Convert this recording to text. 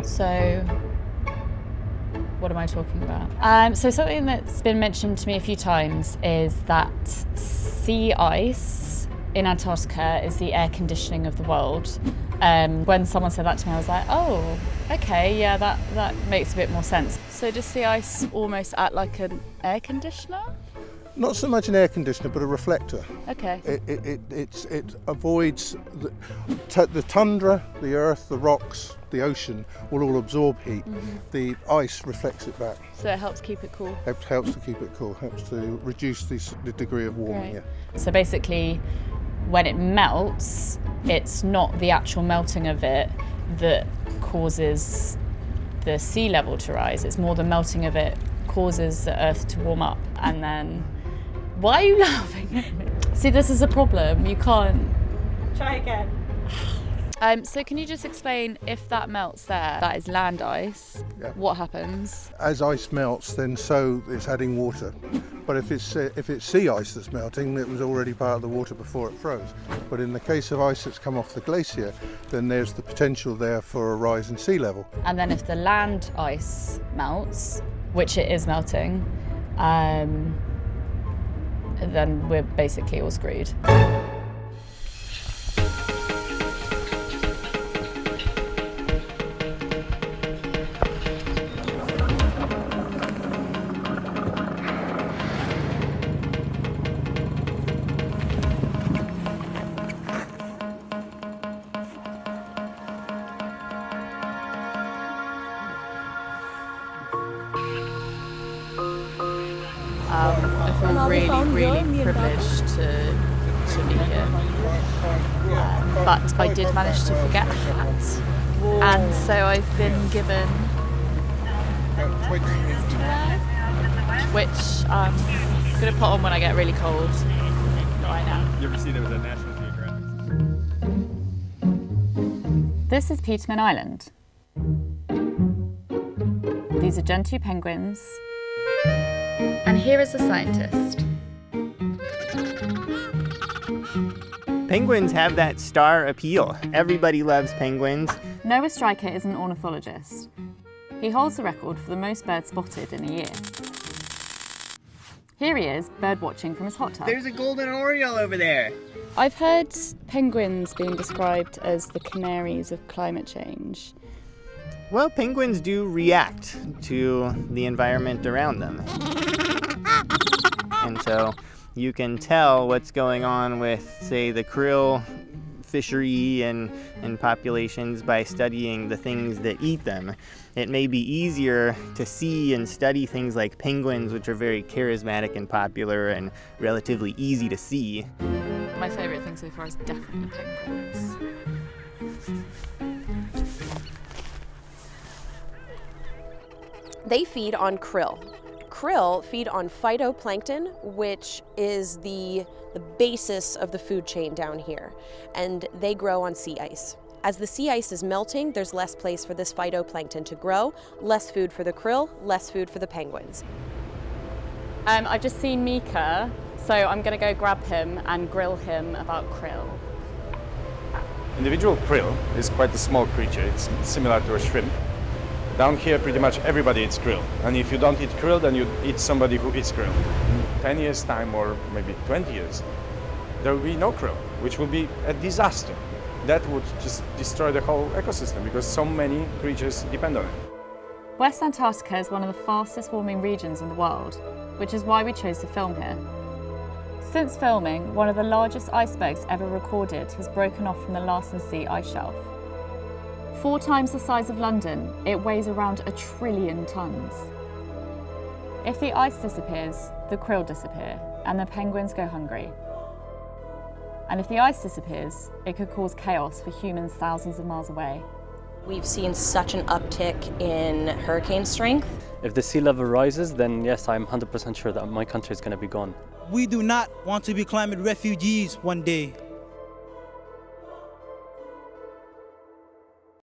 So, what am I talking about? So something that's been mentioned to me a few times is that sea ice in Antarctica is the air conditioning of the world. When someone said that to me, I was like, oh, okay, yeah, that makes a bit more sense. So does sea ice almost act like an air conditioner? Not so much an air conditioner, but a reflector. Okay. It avoids the tundra, the earth, the rocks, the ocean will all absorb heat. Mm-hmm. The ice reflects it back. So it helps keep it cool? It helps to keep it cool, helps to reduce the degree of warming. Right. Yeah. So basically, when it melts, it's not the actual melting of it that causes the sea level to rise. It's more the melting of it causes the earth to warm up. And then, why are you laughing at me? See, this is a problem. You can't. Try again. So can you just explain, if that melts there, that is land ice, Yeah. what happens? As ice melts, then so it's adding water. But if it's sea ice that's melting, it was already part of the water before it froze. But in the case of ice that's come off the glacier, then there's the potential there for a rise in sea level. And then if the land ice melts, which it is melting, then we're basically all screwed. I feel really privileged to be here. But I did manage to forget a hat. And so I've been given which I'm going to put on when I get really cold. Not right now. You ever see there was a National Geographic? This is Peterman Island. These are Gentoo penguins. And here is a scientist. Penguins have that star appeal. Everybody loves penguins. Noah Stryker is an ornithologist. He holds the record for the most birds spotted in a year. Here he is, bird watching from his hot tub. There's a golden oriole over there. I've heard penguins being described as the canaries of climate change. Well, penguins do react to the environment around them. And so you can tell what's going on with, say, the krill fishery and populations by studying the things that eat them. It may be easier to see and study things like penguins, which are very charismatic and popular and relatively easy to see. My favourite thing so far is definitely penguins. They feed on krill. Krill feed on phytoplankton, which is the basis of the food chain down here, and they grow on sea ice. As the sea ice is melting, there's less place for this phytoplankton to grow, less food for the krill, less food for the penguins. I've just seen Mika, so I'm going to go grab him and grill him about krill. Individual krill is quite a small creature. It's similar to a shrimp. Down here, pretty much everybody eats krill. And if you don't eat krill, then you eat somebody who eats krill. In 10 years' time, or maybe 20 years, there will be no krill, which will be a disaster. That would just destroy the whole ecosystem because so many creatures depend on it. West Antarctica is one of the fastest warming regions in the world, which is why we chose to film here. Since filming, one of the largest icebergs ever recorded has broken off from the Larsen Sea ice shelf. 4 times the size of London, it weighs around 1 trillion tons. If the ice disappears, the krill disappear, and the penguins go hungry. And if the ice disappears, it could cause chaos for humans thousands of miles away. We've seen such an uptick in hurricane strength. If the sea level rises, then yes, I'm 100% sure that my country is going to be gone. We do not want to be climate refugees one day.